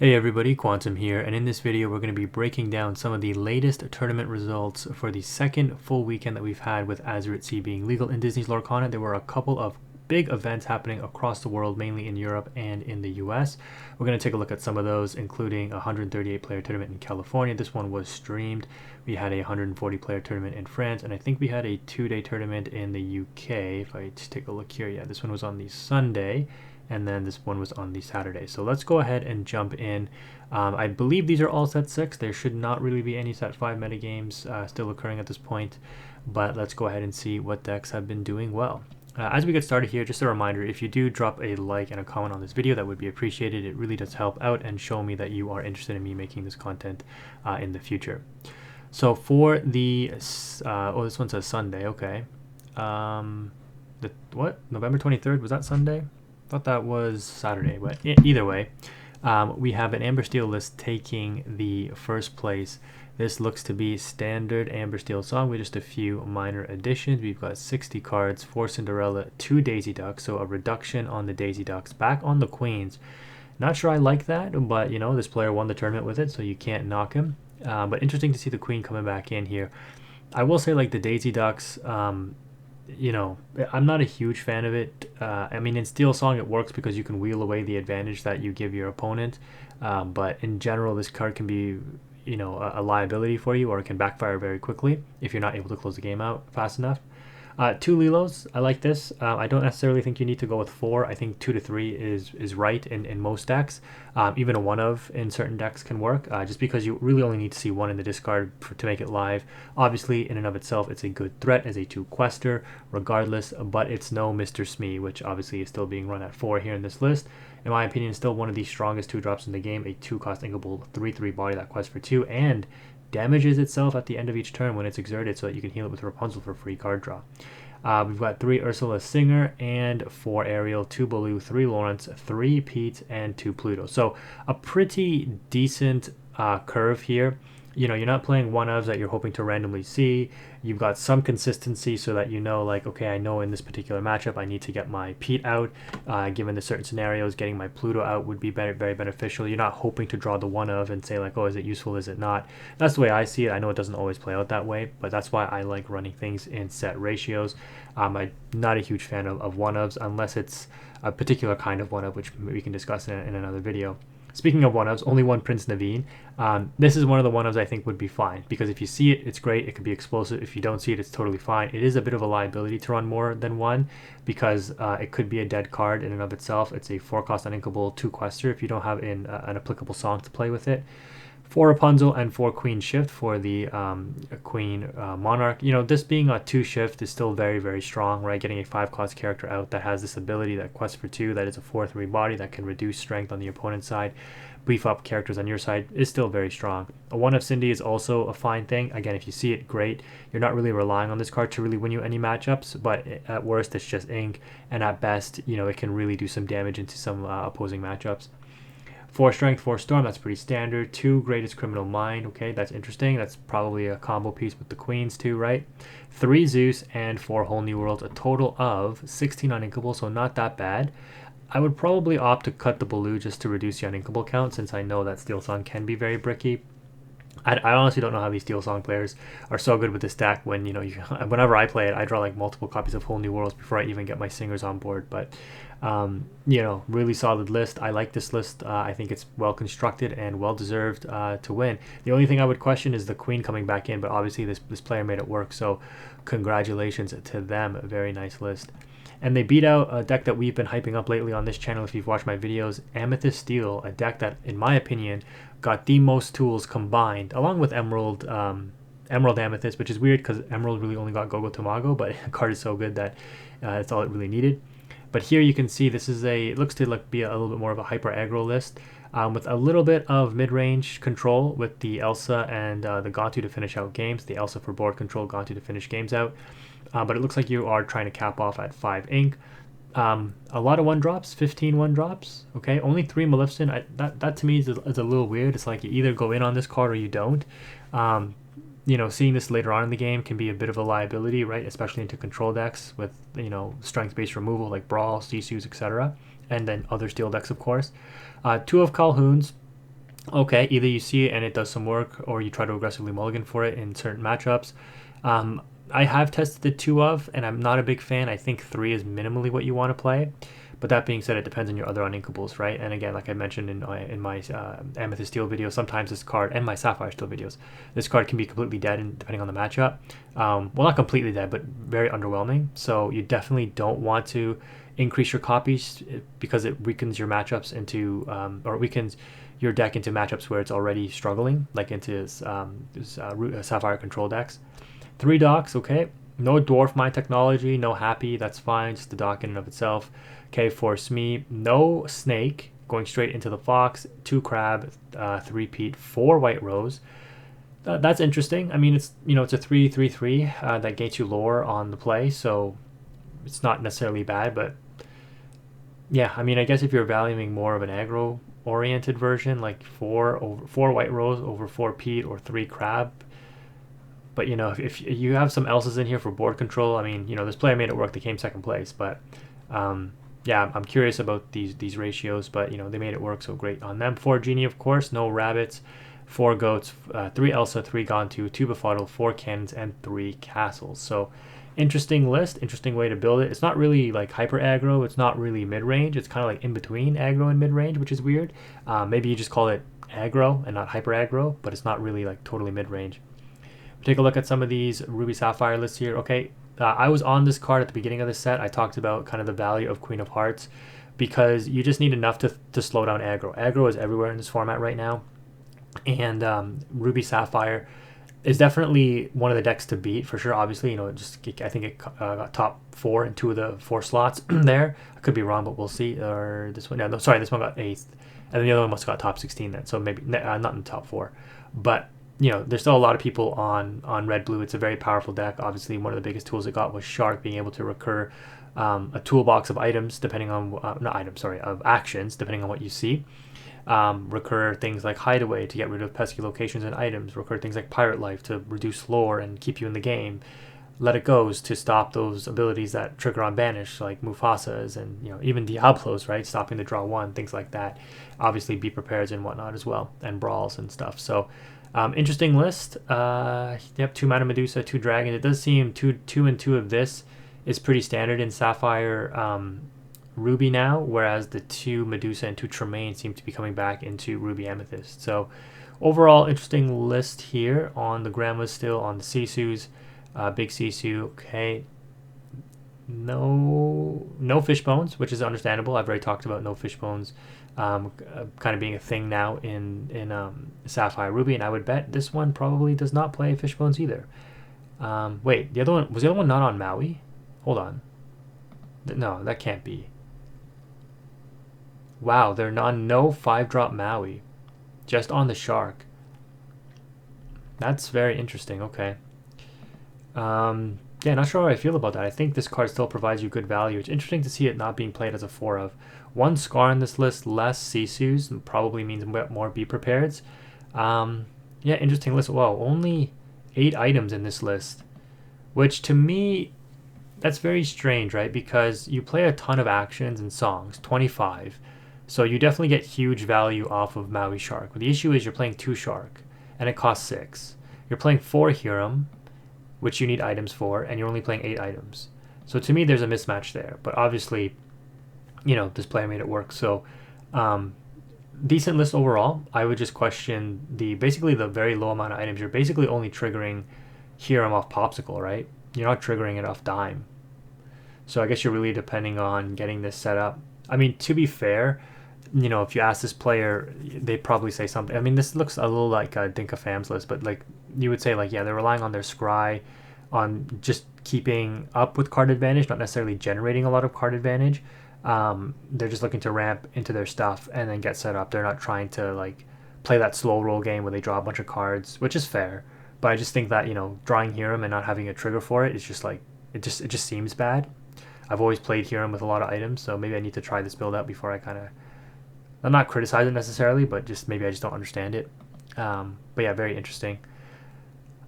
Hey everybody, Quantum here, and in this video we're going to be breaking down some of the latest tournament results for the second full weekend that we've had with AZURITE being legal in Disney's Lorcana. There were a couple of big events happening across the world, mainly in Europe and in the US. We're going to take a look at some of those, including a 138 player tournament in California. This one was streamed. We had a 140 player tournament in France, and I think we had a 2-day tournament in the UK. If I just take a look here, yeah, this one was on the Sunday, and then this one was on the Saturday. So let's go ahead and jump in. I believe these are all set 6. There should not really be any set 5 metagames still occurring at this point, but let's go ahead and see what decks have been doing well. As we get started here, just a reminder, if you do drop a like and a comment on this video, that would be appreciated. It really does help out and show me that you are interested in me making this content in the future. So for the, this one says Sunday, okay. November 23rd, was that Sunday? Thought that was Saturday, but either way, we have an Amber Steel list taking the first place. This looks to be standard Amber Steel song with just a few minor additions. We've got 60 cards, 4 Cinderella, 2 Daisy Ducks, so a reduction on the Daisy Ducks, back on the Queens. Not sure I like that, but you know, this player won the tournament with it, so you can't knock him. But interesting to see the Queen coming back in here. I will say, like, the Daisy Ducks, you know, I'm not a huge fan of it. I mean, in Steel Song it works because you can wheel away the advantage that you give your opponent, but in general this card can be, you know, a liability for you, or it can backfire very quickly if you're not able to close the game out fast enough. 2 Lilos, I like this. I don't necessarily think you need to go with 4. I think 2 to 3 is right in most decks. Even a 1 of in certain decks can work, just because you really only need to see 1 in the discard to make it live. Obviously, in and of itself, it's a good threat as a 2 quester, regardless, but it's no Mr. Smee, which obviously is still being run at 4 here in this list. In my opinion, still one of the strongest 2 drops in the game, a 2-cost inkable 3/3 body that quests for 2, and damages itself at the end of each turn when it's exerted so that you can heal it with Rapunzel for free card draw. We've got 3 Ursula Singer and 4 Ariel, 2 Baloo, 3 Lawrence, 3 Pete, and 2 Pluto. So a pretty decent curve here. You know, you're not playing 1-ofs that you're hoping to randomly see. You've got some consistency so that you know, like, okay, I know in this particular matchup I need to get my Pete out. Given the certain scenarios, getting my Pluto out would be very beneficial. You're not hoping to draw the 1-of and say, like, oh, is it useful, is it not? That's the way I see it. I know it doesn't always play out that way, but that's why I like running things in set ratios. I'm not a huge fan of 1-ofs unless it's a particular kind of 1-of, which we can discuss in another video. Speaking of 1-ofs, only one Prince Naveen. This is one of the 1-ofs I think would be fine, because if you see it, it's great. It could be explosive. If you don't see it, it's totally fine. It is a bit of a liability to run more than 1, because it could be a dead card in and of itself. It's a 4-cost uninkable 2 quester if you don't have an applicable song to play with it. 4 Rapunzel and 4 Queen Shift for the Queen Monarch. You know, this being a 2 shift is still very strong, right? Getting a 5-cost character out that has this ability that quests for 2, that is a 4/3 body that can reduce strength on the opponent's side, beef up characters on your side, is still very strong. A 1 of Cindy is also a fine thing. Again, if you see it, great. You're not really relying on this card to really win you any matchups, but at worst it's just ink, and at best, you know, it can really do some damage into some opposing matchups. 4 Strength, 4 Storm, that's pretty standard. 2 Greatest Criminal Mind, okay, that's interesting. That's probably a combo piece with the Queens too, right? 3 Zeus and 4 Whole New Worlds, a total of 16 uninkable, so not that bad. I would probably opt to cut the Baloo just to reduce the uninkable count, since I know that Steel Song can be very bricky. I honestly don't know how these Steel Song players are so good with this deck when, you know, whenever I play it, I draw like multiple copies of Whole New Worlds before I even get my singers on board. But, you know, really solid list. I like this list. I think it's well constructed and well deserved to win. The only thing I would question is the Queen coming back in, but obviously this player made it work, so congratulations to them. A very nice list. And they beat out a deck that we've been hyping up lately on this channel if you've watched my videos, Amethyst Steel, a deck that, in my opinion, got the most tools combined, along with Emerald Amethyst, which is weird because Emerald really only got Gogo Tamago, but the card is so good that that's all it really needed. But here you can see this is it looks to be a little bit more of a hyper aggro list, with a little bit of mid-range control with the Elsa and the Gontu to finish out games. The Elsa for board control, Gontu to finish games out. But it looks like you are trying to cap off at 5 ink. A lot of 1-drops, 15 1-drops. Okay, only 3 Maleficent. That to me is a little weird. It's like you either go in on this card or you don't. You know, seeing this later on in the game can be a bit of a liability, right? Especially into control decks with, you know, strength-based removal like Brawl, Sisu's, etc. And then other steel decks, of course. 2 of Calhoun's. Okay, either you see it and it does some work, or you try to aggressively mulligan for it in certain matchups. I have tested the 2 of, and I'm not a big fan. I think 3 is minimally what you want to play. But that being said, it depends on your other uninkables, right? And again, like I mentioned in my Amethyst Steel video, sometimes this card, and my Sapphire Steel videos, this card can be completely dead depending on the matchup. Well, not completely dead, but very underwhelming. So you definitely don't want to increase your copies because it weakens your matchups into, or weakens your deck into matchups where it's already struggling, like into Sapphire control decks. 3 docks, okay. No dwarf mine technology, no happy, that's fine, just the dock in and of itself. Okay, force me. No snake, going straight into the fox. 2 crab, 3 peat, 4 white rose. That's interesting. I mean, it's a 3/3/3 that gains you lore on the play, so it's not necessarily bad, but yeah, I mean, I guess if you're valuing more of an aggro oriented version, like 4 white rose over 4 peat or 3 crab. But if you have some else's in here for board control, I mean, this player made it work. They came second place, but yeah, I'm curious about these ratios. But they made it work, so great on them. 4 Genie, of course, no rabbits, 4 goats, 3 Elsa, 3 Gontu, 2 Befuddle, 4 cannons, and 3 castles. So interesting list, interesting way to build it. It's not really like hyper aggro. It's not really mid range. It's kind of like in between aggro and mid range, which is weird. Maybe you just call it aggro and not hyper aggro, but it's not really like totally mid range. Take a look at some of these Ruby Sapphire lists here. Okay, I was on this card at the beginning of the set. I talked about kind of the value of Queen of Hearts because you just need enough to slow down aggro. Aggro is everywhere in this format right now, and Ruby Sapphire is definitely one of the decks to beat for sure. Obviously, I think it got top 4 in 2 of the 4 slots there. I could be wrong, but we'll see. Or this one, no, sorry, this one got 8th, and then the other one must have got top 16 then. So maybe not in the top 4, but there's still a lot of people on red blue. It's a very powerful deck. Obviously, one of the biggest tools it got was Shark, being able to recur a toolbox of items depending on not items, sorry, of actions depending on what you see. Recur things like Hideaway to get rid of pesky locations and items. Recur things like Pirate Life to reduce lore and keep you in the game. Let It Goes to stop those abilities that trigger on Banish, like Mufasa's and even Diablo's, right? Stopping the draw 1, things like that. Obviously, Be Prepared and whatnot as well, and Brawls and stuff. So interesting list. Yep, 2 mana Medusa, 2 Dragon. It does seem 2 and 2 of this is pretty standard in Sapphire Ruby now, whereas the 2 Medusa and 2 Tremaine seem to be coming back into Ruby Amethyst. So overall, interesting list here on the Grandmas still, on the Sisus. Big Sisu, okay. No fish bones, which is understandable. I've already talked about no fish bones kind of being a thing now in Sapphire Ruby, and I would bet this one probably does not play fish bones either. Wait, the other one not on Maui? Hold on. No, that can't be. Wow, they're no 5-drop Maui, just on the Shark. That's very interesting. Okay. Yeah, not sure how I feel about that. I think this card still provides you good value. It's interesting to see it not being played as a 4 of. 1 Scar in this list, less Sisus, probably means more Be Prepareds. Yeah, interesting list. Wow, only 8 items in this list, which to me, that's very strange, right? Because you play a ton of actions and songs, 25. So you definitely get huge value off of Maui Shark. But the issue is you're playing 2 Shark, and it costs 6. You're playing 4 Hiram, which you need items for, and you're only playing 8 items. So to me, there's a mismatch there. But obviously, this player made it work. So decent list overall. I would just question basically the very low amount of items. You're basically only triggering Hiram off Popsicle, right? You're not triggering it off Dime. So I guess you're really depending on getting this set up. I mean, to be fair, if you ask this player, they'd probably say something. I mean, this looks a little like a Dinka Fams list, but like you would say, like, yeah, they're relying on their scry, on just keeping up with card advantage, not necessarily generating a lot of card advantage. They're just looking to ramp into their stuff and then get set up. They're not trying to like play that slow roll game where they draw a bunch of cards, which is fair. But I just think that drawing Hiram and not having a trigger for it is just like it just seems bad. I've always played Hiram with a lot of items, so maybe I need to try this build out before I'm not criticizing it necessarily, but just maybe I just don't understand it. But yeah, very interesting.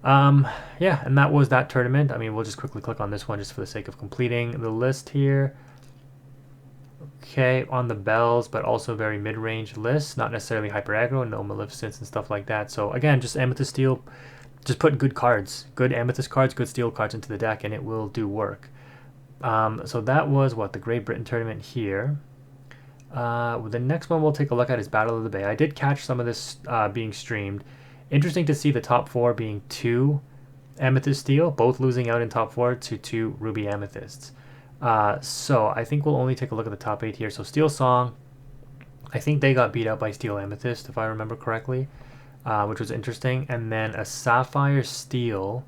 Yeah, and that was that tournament. I mean, we'll just quickly click on this one just for the sake of completing the list here. Okay, on the bells, but also very mid-range lists, not necessarily hyper aggro, no Maleficents and stuff like that. So again, just Amethyst Steel, just put good cards, good Amethyst cards, good Steel cards into the deck, and it will do work. So that was what, the Great Britain tournament here. The next one we'll take a look at is Battle of the Bay. I did catch some of this being streamed. Interesting to see the top 4 being 2 Amethyst Steel, both losing out in top 4 to 2 Ruby Amethysts. So I think we'll only take a look at the top 8 here. So Steel Song, I think they got beat out by Steel Amethyst, if I remember correctly, which was interesting. And then a Sapphire Steel.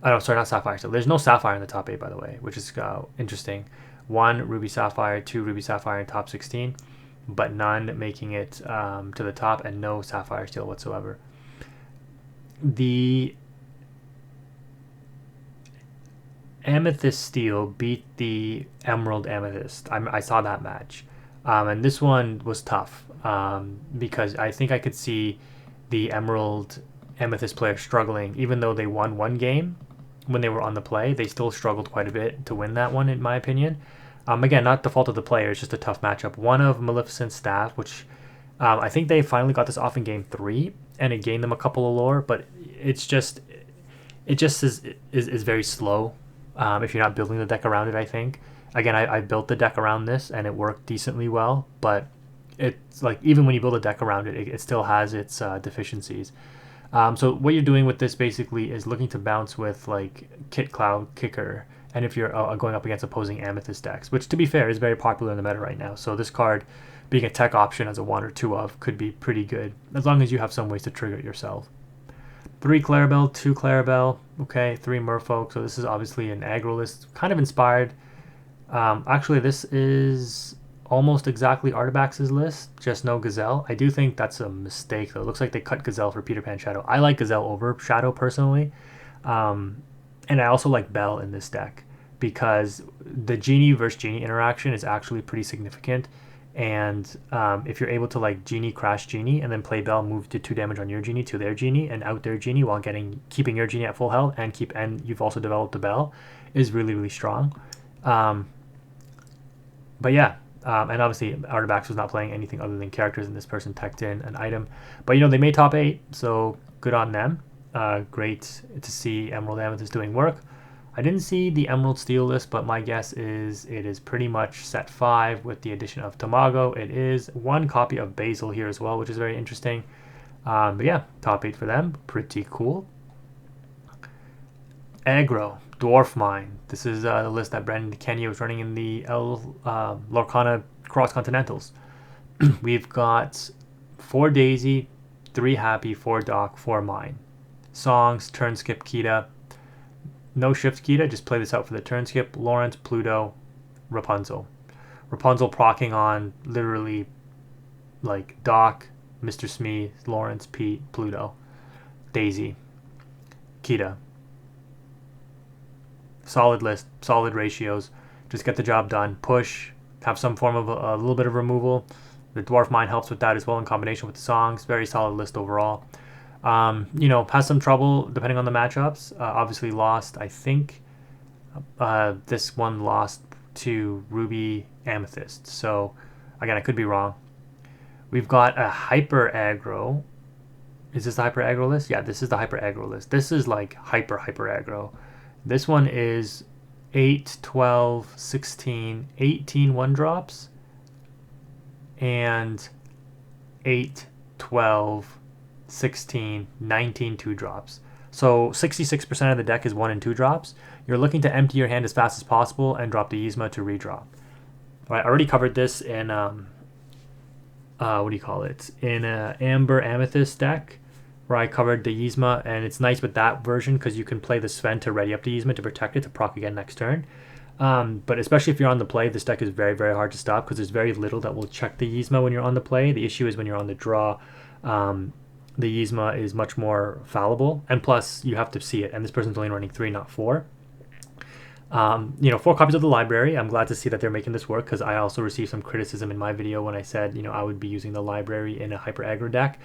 Oh, sorry, not Sapphire Steel. There's no Sapphire in the top 8, by the way, which is interesting. 1 Ruby Sapphire, 2 Ruby Sapphire in top 16, but none making it to the top, and no Sapphire Steel whatsoever. The Amethyst Steel beat the Emerald Amethyst. I saw that match. And this one was tough because I think I could see the Emerald Amethyst player struggling. Even though they won one game when they were on the play, they still struggled quite a bit to win that one, in my opinion. Again, not the fault of the player, it's just a tough matchup. One of Maleficent's staff, which I think they finally got this off in game 3, and it gained them a couple of lore, but it just is very slow if you're not building the deck around it, I think. Again, I built the deck around this, and it worked decently well, but it's like, even when you build a deck around it, it still has its deficiencies. So what you're doing with this basically is looking to bounce with like Kit Cloud Kicker, and if you're going up against opposing Amethyst decks, which to be fair is very popular in the meta right now. So this card being a tech option as a 1 or 2 of could be pretty good, as long as you have some ways to trigger it yourself. 3 Clarabelle, 2 Clarabelle, okay, 3 Merfolk. So this is obviously an aggro list, kind of inspired. Actually, this is almost exactly Artabax's list, just no Gazelle. I do think that's a mistake, though. It looks like they cut Gazelle for Peter Pan Shadow. I like Gazelle over Shadow, personally. And I also like Belle in this deck, because the Genie versus Genie interaction is actually pretty significant. And if you're able to like Genie crash Genie and then play Belle, move to 2 damage on your Genie to their Genie and out their Genie while keeping your Genie at full health, and you've also developed the Belle, is really, really strong. But yeah, and obviously Artabax was not playing anything other than characters, and this person teched in an item. But they made top 8, so good on them. Great to see Emerald Amethyst doing work. I didn't see the Emerald Steel list, but my guess is it is pretty much set 5 with the addition of Tamago. It is 1 copy of Basil here as well, which is very interesting. But yeah, top 8 for them. Pretty cool. Aggro, Dwarf Mine. This is the list that Brandon Kenya was running in the Lorcana Cross Continentals. We've got 4 Daisy, 3 Happy, 4 Doc, 4 Mine. Songs, turn skip Kita. No shift Kita, just play this out for the turn skip. Lawrence, Pluto, Rapunzel. Rapunzel procking on literally like Doc, Mr. Smee, Lawrence, Pete, Pluto, Daisy, Kita. Solid list, solid ratios. Just get the job done. Push, have some form of a little bit of removal. The Dwarf Mine helps with that as well in combination with the songs. Very solid list overall. Has some trouble depending on the matchups. Obviously lost, I think this one lost to Ruby Amethyst. So again, I could be wrong. We've got a hyper aggro. Is this the hyper aggro list? Yeah, this is the hyper aggro list. This is like hyper aggro. This one is 8, 12, 16, 18 1-drops, and 8, 12, 16, 19 2-drops. So 66% of the deck is 1 and 2 drops. You're looking to empty your hand as fast as possible and drop the Yzma to redraw. All right, I already covered this in in a Amber Amethyst deck, where I covered the Yzma, and it's nice with that version because you can play the Sven to ready up the Yzma to protect it to proc again next turn. But especially if you're on the play, this deck is very, very hard to stop because there's very little that will check the Yzma when you're on the play. The issue is when you're on the draw, the Yzma is much more fallible, and plus you have to see it, and this person's only running 3, not 4. 4 copies of the library. I'm glad to see that they're making this work, because I also received some criticism in my video when I said I would be using the library in a hyper aggro deck.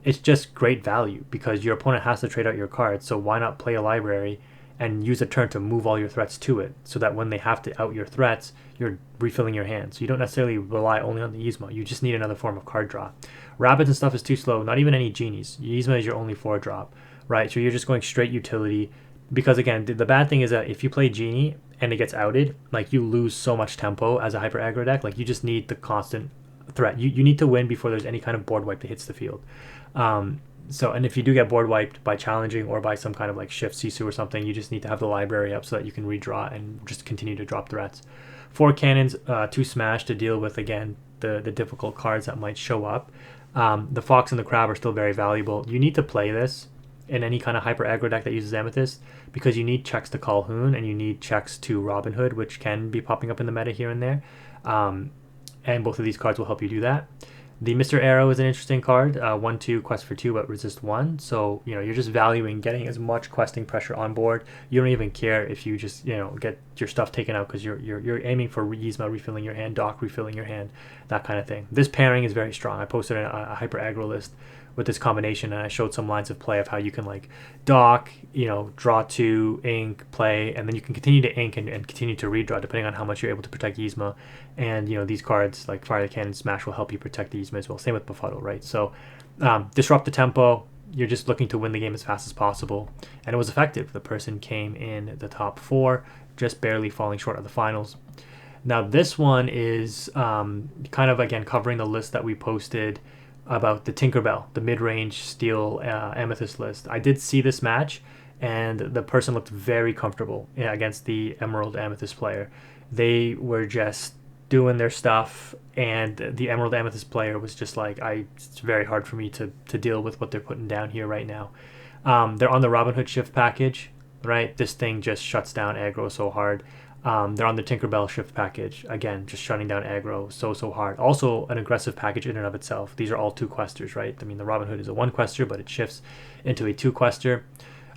It's just great value because your opponent has to trade out your cards, so why not play a library and use a turn to move all your threats to it, so that when they have to out your threats, you're refilling your hand. So you don't necessarily rely only on the Yzma. You just need another form of card draw. Rabbits and stuff is too slow. Not even any Genies. Yzma is your only 4-drop, right? So you're just going straight utility. Because again, the bad thing is that if you play Genie and it gets outed, like you lose so much tempo as a hyper aggro deck. Like you just need the constant threat. You need to win before there's any kind of board wipe that hits the field. And if you do get board wiped by challenging or by some kind of like shift Sisu or something, you just need to have the library up so that you can redraw and just continue to drop threats. 4 cannons, 2 smash to deal with, again, the difficult cards that might show up. The Fox and the Crab are still very valuable. You need to play this in any kind of hyper aggro deck that uses Amethyst, because you need checks to Calhoun and you need checks to Robin Hood, which can be popping up in the meta here and there. And both of these cards will help you do that. The Mr. Arrow is an interesting card. 1/2 quest for 2 but resist 1. So you're just valuing getting as much questing pressure on board. You don't even care if you just get your stuff taken out, because you're aiming for Yzma refilling your hand, Doc refilling your hand, that kind of thing. This pairing is very strong. I posted a hyper aggro list with this combination, and I showed some lines of play of how you can like Doc, draw 2, ink, play, and then you can continue to ink and continue to redraw depending on how much you're able to protect Yzma. And these cards like Fire the Cannon, Smash will help you protect the Yzma as well. Same with Befuddle, right? So disrupt the tempo. You're just looking to win the game as fast as possible, and it was effective. The person came in the top 4, just barely falling short of the finals. Now this one is kind of again covering the list that we posted about the Tinkerbell, the mid-range steel Amethyst list. I did see this match, and the person looked very comfortable against the Emerald Amethyst player. They were just doing their stuff, and the Emerald Amethyst player was just like, it's very hard for me to deal with what they're putting down here right now. They're on the Robin Hood shift package, right? This thing just shuts down aggro so hard. They're on the Tinkerbell shift package, again, just shutting down aggro so hard. Also an aggressive package in and of itself. These are all 2 questers, right? I mean, the Robin Hood is a 1 quester, but it shifts into a 2 quester.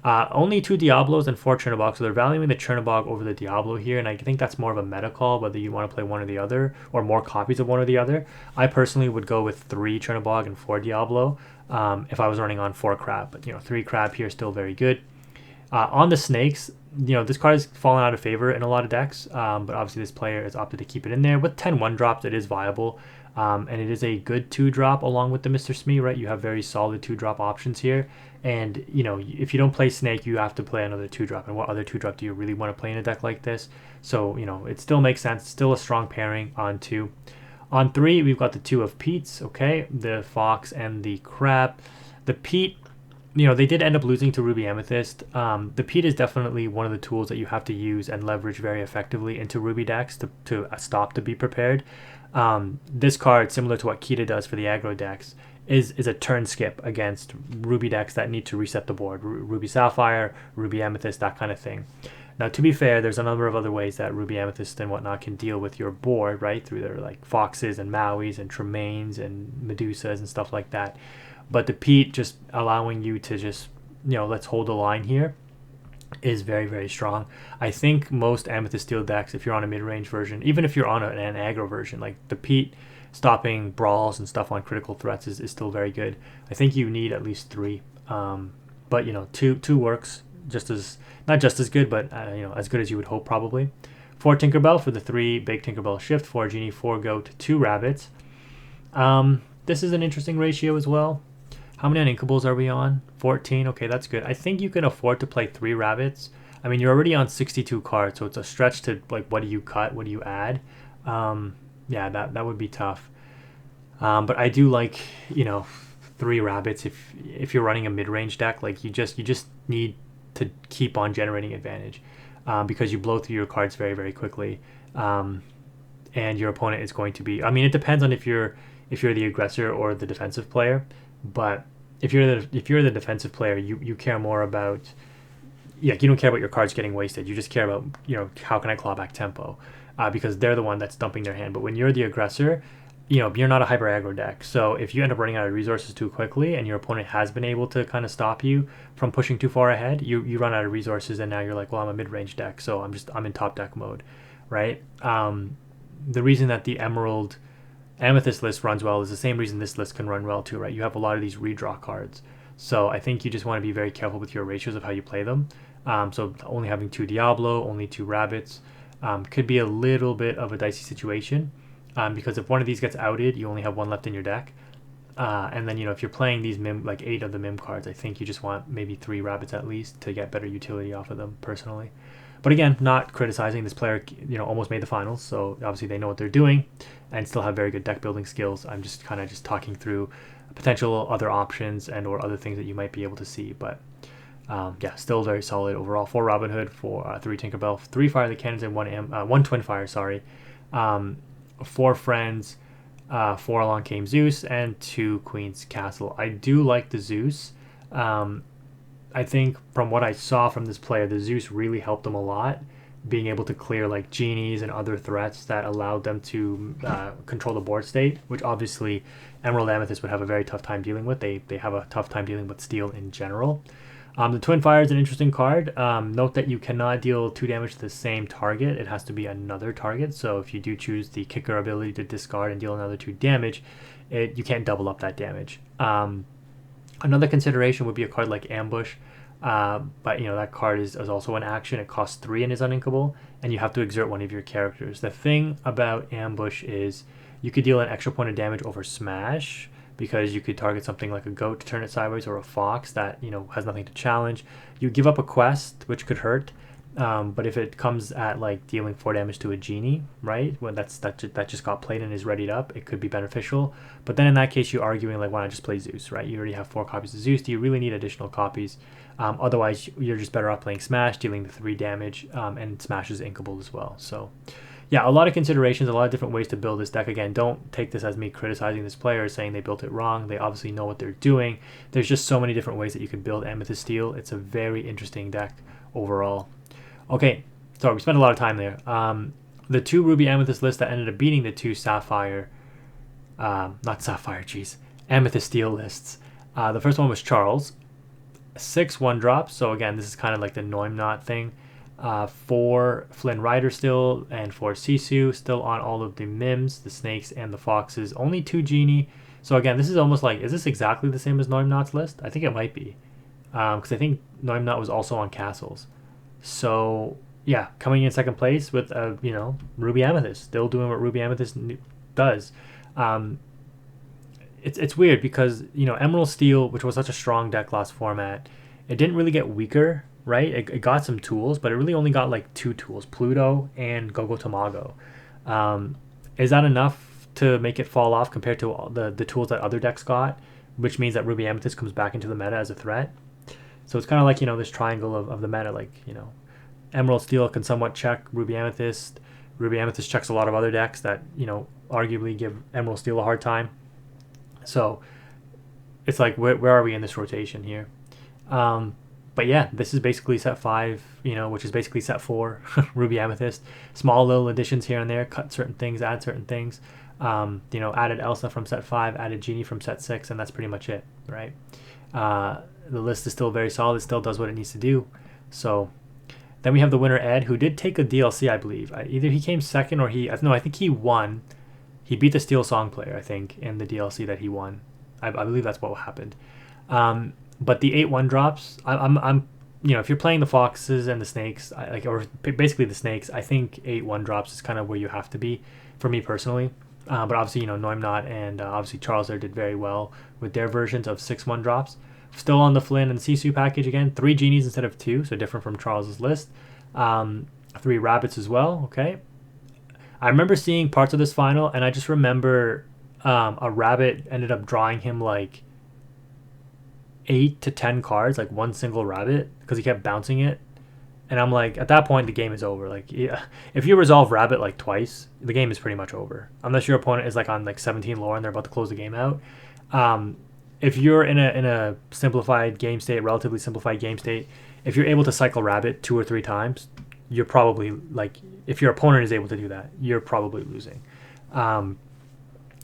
Only 2 Diablos and 4 Chernobog, so they're valuing the Chernobog over the Diablo here, and I think that's more of a meta call, whether you want to play one or the other, or more copies of one or the other. I personally would go with 3 Chernobog and 4 Diablo if I was running on 4 Crab, but 3 Crab here is still very good. On the snakes, this card has fallen out of favor in a lot of decks, but obviously this player has opted to keep it in there. With 10 1-drops, it is viable, and it is a good 2-drop along with the Mr. Smee, right? You have very solid 2-drop options here, and if you don't play snake, you have to play another 2-drop, and what other 2-drop do you really want to play in a deck like this? So, it still makes sense. Still a strong pairing on 2. On 3, we've got the 2 of Pete's, okay? The Fox and the Crab. The Pete, they did end up losing to Ruby Amethyst. The Pete is definitely one of the tools that you have to use and leverage very effectively into Ruby decks to stop to be prepared. This card, similar to what Kita does for the aggro decks, is a turn skip against Ruby decks that need to reset the board. Ruby Sapphire, Ruby Amethyst, that kind of thing. Now, to be fair, there's a number of other ways that Ruby Amethyst and whatnot can deal with your board, right? Through their like Foxes and Mauis and Tremaines and Medusas and stuff like that. But the Pete just allowing you to just, let's hold the line here is very, very strong. I think most Amethyst Steel decks, if you're on a mid-range version, even if you're on an aggro version, like the Pete stopping brawls and stuff on critical threats is still very good. I think you need at least 3. But, 2 works not just as good, but, as good as you would hope probably. 4 Tinkerbell for the 3 big Tinkerbell shift, 4 Genie, 4 Goat, 2 Rabbits. This is an interesting ratio as well. How many Uninkables are we on? 14. Okay, that's good. I think you can afford to play 3 Rabbits. I mean, you're already on 62 cards, so it's a stretch to, like, what do you cut? What do you add? Yeah, that would be tough. But I do like, 3 Rabbits if you're running a mid-range deck. Like, you just need to keep on generating advantage because you blow through your cards very, very quickly. And your opponent is going to be... I mean, it depends on if you're the aggressor or the defensive player, but if you're the defensive player, you care more about, you don't care about your cards getting wasted. You just care about, how can I claw back tempo, because they're the one that's dumping their hand. But when you're the aggressor, you're not a hyper aggro deck. So if you end up running out of resources too quickly and your opponent has been able to kind of stop you from pushing too far ahead, you run out of resources, and now you're like, well, I'm a mid-range deck, so I'm in top deck mode, right? The reason that the Emerald Amethyst list runs well is the same reason this list can run well too, right? You have a lot of these redraw cards. So I think you just want to be very careful with your ratios of how you play them. So only having 2 Diablo, only 2 rabbits, could be a little bit of a dicey situation, because if one of these gets outed, you only have 1 left in your deck. And then, if you're playing these MIM, like 8 of the MIM cards, I think you just want maybe 3 rabbits at least to get better utility off of them, personally. But again, not criticizing. This player, almost made the finals, so obviously they know what they're doing and still have very good deck building skills. I'm just kind of just talking through potential other options and or other things that you might be able to see. But yeah, still very solid overall. 4 Robin Hood, 3 Tinkerbell, 3 Fire the Cannons, and 1 Twin Fire, sorry. 4 Friends, 4 Along Came Zeus, and 2 Queen's Castle. I do like the Zeus. I think from what I saw from this player, the Zeus really helped them a lot, being able to clear like genies and other threats that allowed them to control the board state, which obviously Emerald Amethyst would have a very tough time dealing with. They have a tough time dealing with steel in general. The Twin Fire is an interesting card. Note that you cannot deal 2 damage to the same target. It has to be another target. So if you do choose the kicker ability to discard and deal another 2 damage, you can't double up that damage. Another consideration would be a card like Ambush, but that card is also an action. It costs 3 and is uninkable, and you have to exert one of your characters. The thing about Ambush is you could deal an extra point of damage over Smash, because you could target something like a goat to turn it sideways, or a fox that has nothing to challenge. You give up a quest, which could hurt, but if it comes at like dealing 4 damage to a genie, right, when that just got played and is readied up, it could be beneficial. But then in that case, you're arguing like, why not just play Zeus, right? You already have 4 copies of Zeus. Do you really need additional copies? Otherwise, you're just better off playing Smash, dealing the 3 damage, and Smash is inkable as well. So yeah, a lot of considerations, a lot of different ways to build this deck. Again, don't take this as me criticizing this player, saying they built it wrong. They obviously know what they're doing. There's just so many different ways that you can build Amethyst Steel. It's a very interesting deck overall. Okay, so we spent a lot of time there. The 2 Ruby Amethyst lists that ended up beating the 2 Sapphire, Amethyst Steel lists. The first one was Charles. 6 1-drops, so again, this is kind of like the Noimnot thing. 4 Flynn Rider still, and 4 Sisu still on all of the Mims, the Snakes, and the Foxes. Only 2 Genie. So again, this is almost like, is this exactly the same as Noimnot's list? I think it might be, because I think Noimnot was also on Castles. So yeah, coming in second place with Ruby Amethyst, still doing what Ruby Amethyst does. It's weird because Emerald Steel, which was such a strong deck last format, it didn't really get weaker, right? It got some tools, but it really only got like 2 tools, Pluto and Gogo Tamago. Is that enough to make it fall off compared to the tools that other decks got, which means that Ruby Amethyst comes back into the meta as a threat? So it's kind of like this triangle of the meta, like Emerald Steel can somewhat check Ruby Amethyst. Ruby Amethyst checks a lot of other decks that arguably give Emerald Steel a hard time. So it's like, where are we in this rotation here? But yeah, this is basically set 5, which is basically set 4, Ruby Amethyst. Small little additions here and there, cut certain things, add certain things. Added Elsa from set 5, added Genie from set 6, and that's pretty much it, right? The list is still very solid. It still does what it needs to do. So then we have the winner, Ed, who did take a DLC, I believe. Either he came second or I think he won. He beat the Steel Song player, I think, in the DLC that he won. I believe that's what happened. But the 8 1-drops, I'm if you're playing the Foxes and the Snakes, or basically the Snakes, I think 8 1-drops is kind of where you have to be, for me personally. But obviously, Noimnot and obviously Charles there did very well with their versions of 6 1-drops. Still on the Flynn and Sisu package again, 3 Genies instead of 2, so different from Charles's list. 3 Rabbits as well, okay. I remember seeing parts of this final, and I just remember a Rabbit ended up drawing him like 8 to 10 cards, like one single Rabbit, because he kept bouncing it. And I'm like, at that point, the game is over. Like, yeah, if you resolve Rabbit like twice, the game is pretty much over. Unless your opponent is like on like 17 lore and they're about to close the game out. If you're in a simplified game state, relatively simplified game state, if you're able to cycle Rabbit 2 or 3 times, you're probably like, if your opponent is able to do that, you're probably losing.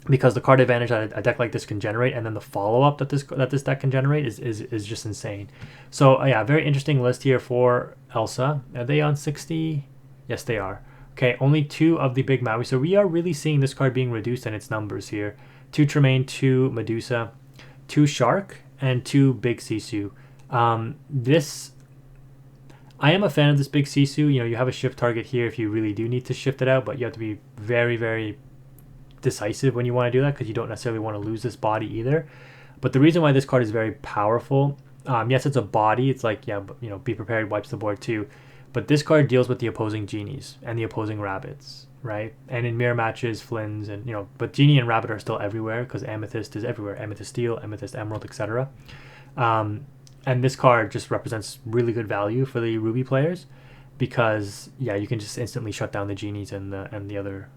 Because the card advantage that a deck like this can generate, and then the follow-up that this deck can generate is just insane. So yeah, very interesting list here for Elsa. Are they on 60? Yes, they are. Okay, only 2 of the big Maui. So we are really seeing this card being reduced in its numbers here. 2 Tremaine, 2 Medusa, 2 Shark, and 2 Big Sisu. I am a fan of this big Sisu. You know, you have a shift target here if you really do need to shift it out, but you have to be very, very decisive when you want to do that because you don't necessarily want to lose this body either. But the reason why this card is very powerful, yes, it's a body. It's like, yeah, you know, be prepared wipes the board too. But this card deals with the opposing genies and the opposing rabbits, right? And in mirror matches, Flynn's, and, you know, but genie and rabbit are still everywhere because amethyst is everywhere. Amethyst steel, amethyst emerald, etc. And this card just represents really good value for the ruby players because, yeah, you can just instantly shut down the genies and the other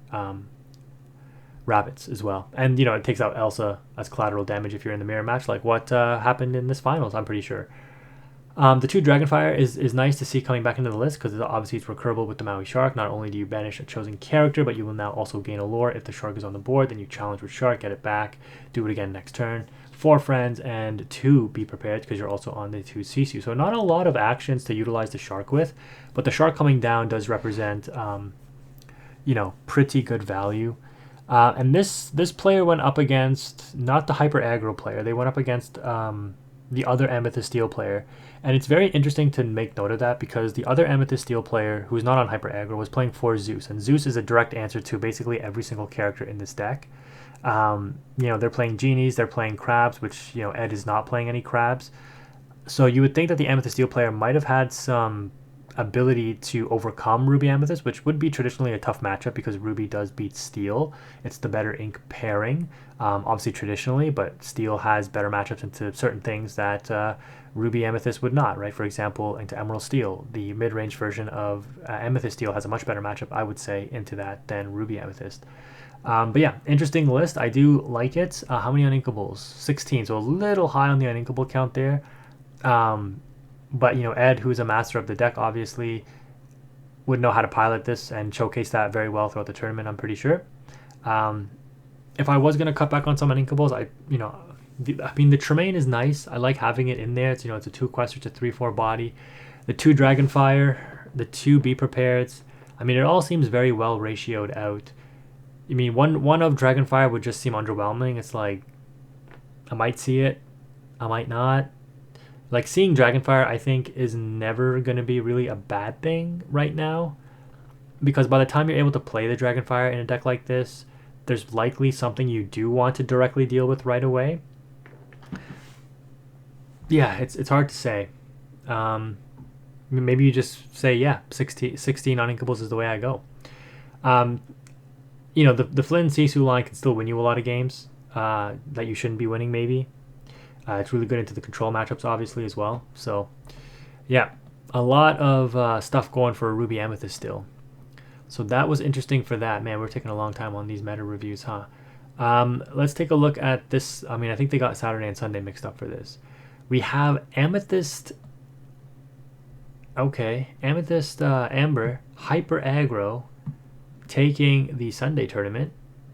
rabbits as well. And, you know, it takes out Elsa as collateral damage if you're in the mirror match, like what happened in this finals, I'm pretty sure. The 2 Dragonfire is nice to see coming back into the list because obviously it's recurable with the Maui Shark. Not only do you banish a chosen character, but you will now also gain a lore. If the Shark is on the board, then you challenge with Shark, get it back, do it again next turn. 4 friends and 2 be prepared because you're also on the 2 Sisu. So not a lot of actions to utilize the Shark with, but the Shark coming down does represent, you know, pretty good value. And this player went up against not the hyper aggro player. They went up against the other Amethyst Steel player. And it's very interesting to make note of that because the other Amethyst Steel player, who's not on hyper aggro, was playing 4 Zeus. And Zeus is a direct answer to basically every single character in this deck. You know, they're playing genies, they're playing crabs, which, you know, Ed is not playing any crabs. So you would think that the Amethyst Steel player might have had some ability to overcome Ruby Amethyst, which would be traditionally a tough matchup because Ruby does beat Steel. It's the better ink pairing, obviously traditionally, but Steel has better matchups into certain things that Ruby Amethyst would not, right? For example, into Emerald Steel. The mid-range version of Amethyst Steel has a much better matchup, I would say, into that than Ruby Amethyst. But yeah, interesting list. I do like it. How many uninkables? 16, so a little high on the uninkable count there. But, you know, Ed, who's a master of the deck, obviously would know how to pilot this and showcase that very well throughout the tournament, I'm pretty sure. If I was going to cut back on some uninkables, I mean, the Tremaine is nice. I like having it in there. It's, you know, it's a 2 quest, it's a 3/4 body. The 2 Dragonfire, the 2 Be Prepared. I mean, it all seems very well ratioed out. I mean, one of Dragonfire would just seem underwhelming. It's like, I might see it, I might not. Like, seeing Dragonfire, I think, is never going to be really a bad thing right now. Because by the time you're able to play the Dragonfire in a deck like this, there's likely something you do want to directly deal with right away. Yeah, it's hard to say. Maybe you just say, yeah, 16 uninkables is the way I go. You know, the Flynn Sisu line can still win you a lot of games that you shouldn't be winning, maybe. It's really good into the control matchups, obviously, as well. So, yeah, a lot of stuff going for Ruby Amethyst still. So that was interesting for that. Man, we're taking a long time on these meta reviews, huh? Let's take a look at this. I mean, I think they got Saturday and Sunday mixed up for this. We have Amethyst. Okay, Amethyst Amber, Hyper Aggro, taking the Sunday tournament.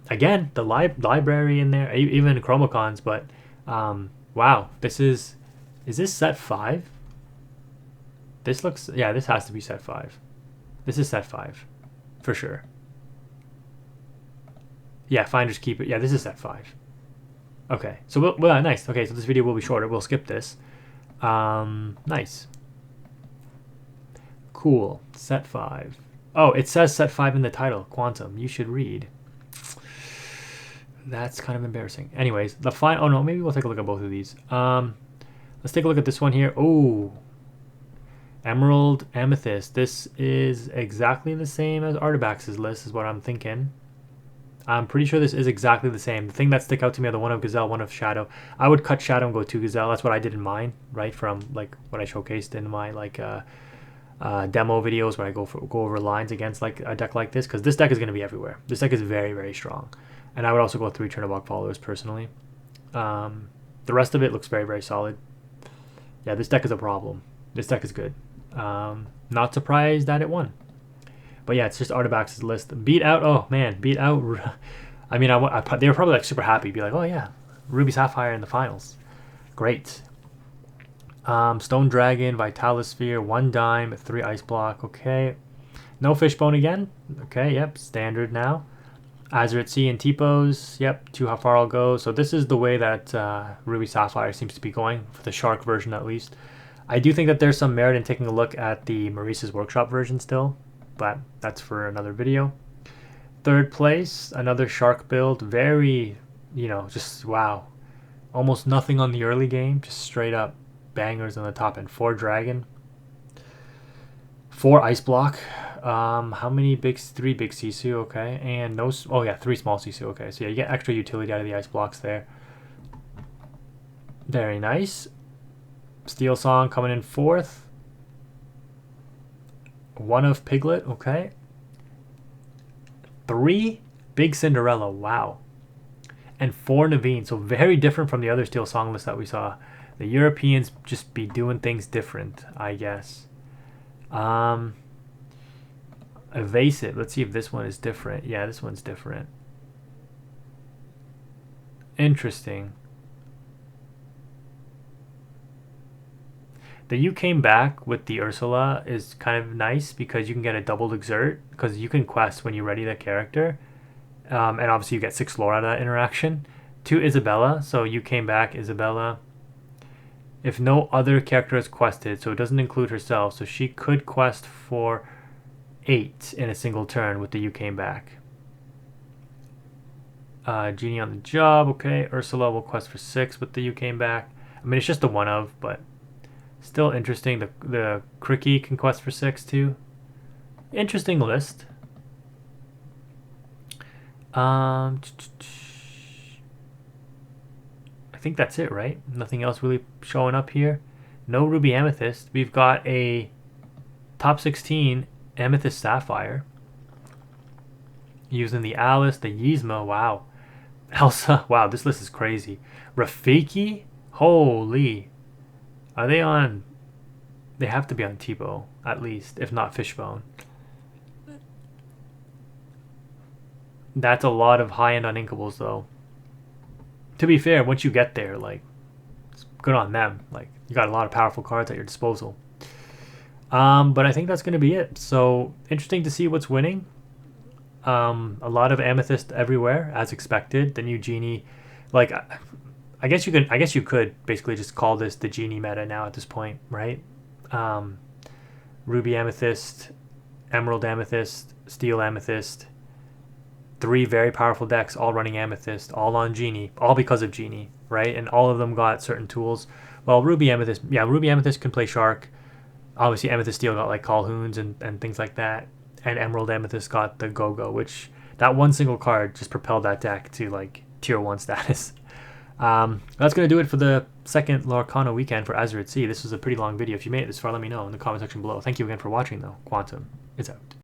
Again, the library in there, even Chromacons, but wow, is this set 5? This looks, yeah, this has to be set 5. This is set 5, for sure. Yeah, Finders Keep it. Yeah, this is set 5. Okay, so well, nice. Okay, so this video will be shorter. We'll skip this. Nice. Cool. Set 5. Oh, it says set 5 in the title. Quantum. You should read. That's kind of embarrassing. Anyways, the final. Oh no, maybe we'll take a look at both of these. Let's take a look at this one here. Oh, Emerald Amethyst. This is exactly the same as Artabax's list, is what I'm thinking. I'm pretty sure this is exactly the same. The thing that stick out to me are the one of Gazelle, one of Shadow. I would cut Shadow and go 2 Gazelle. That's what I did in mine, right? From like what I showcased in my like demo videos where I go over lines against like a deck like this, because this deck is going to be everywhere. This deck is very, very strong. And I would also go 3 Chernobog followers personally. The rest of it looks very, very solid. Yeah, this deck is a problem. This deck is good. Not surprised that it won. But yeah, it's just Artabax's list. Beat out. Oh man, beat out. I mean, they were probably like super happy. Be like, oh yeah, Ruby Sapphire in the finals. Great. Stone Dragon, Vitalosphere, 1 dime, 3 Ice Block. Okay. No Fishbone again. Okay, yep, standard now. Azurite Sea and T-Pose. Yep, 2 How Far I'll Go. So this is the way that Ruby Sapphire seems to be going, for the Shark version at least. I do think that there's some merit in taking a look at the Maurice's Workshop version still, but that's for another video. Third place, another shark build. Very, just wow. Almost nothing on the early game, just straight up bangers on the top end. 4 dragon, 4 ice block. How many big? 3 big Sisu, okay, and no. Oh yeah, 3 small Sisu, okay. So yeah, you get extra utility out of the ice blocks there. Very nice. Steel Song coming in 4th. 1 of Piglet, okay. 3 big Cinderella, wow. And 4 Naveen, so very different from the other Steel Song lists that we saw. The Europeans just be doing things different, I guess. Evasive, let's see if this one is different. Yeah, this one's different. Interesting. The You Came Back with the Ursula is kind of nice because you can get a doubled exert because you can quest when you ready the character. And obviously you get 6 lore out of that interaction. 2 Isabella, so You Came Back, Isabella. If no other character is quested, so it doesn't include herself, so she could quest for 8 in a single turn with the You Came Back. Genie on the Job, okay. Ursula will quest for 6 with the You Came Back. I mean, it's just a 1 of, but still interesting. The Cricky can quest for 6 too. Interesting list. I think that's it, right? Nothing else really showing up here. No Ruby Amethyst. We've got a top 16 Amethyst Sapphire. Using the Alice, the Yzma, wow. Elsa, wow, this list is crazy. Rafiki, holy. Are they on... They have to be on Tebow, at least, if not Fishbone. That's a lot of high-end uninkables, though. To be fair, once you get there, like, it's good on them. Like, you got a lot of powerful cards at your disposal. But I think that's going to be it. So, interesting to see what's winning. A lot of Amethyst everywhere, as expected. The new Genie, like, I guess you could basically just call this the Genie meta now at this point, right? Ruby Amethyst, Emerald Amethyst, Steel Amethyst. 3 very powerful decks, all running Amethyst, all on Genie, all because of Genie, right? And all of them got certain tools. Well, Ruby Amethyst, yeah, Ruby Amethyst can play Shark. Obviously, Amethyst Steel got like Calhoun's and things like that. And Emerald Amethyst got the Go-Go, which that one single card just propelled that deck to like tier 1 status. That's going to do it for the second Lorcana weekend for AZURITE. This was a pretty long video. If you made it this far, let me know in the comment section below. Thank you again for watching, though. Quantum is out.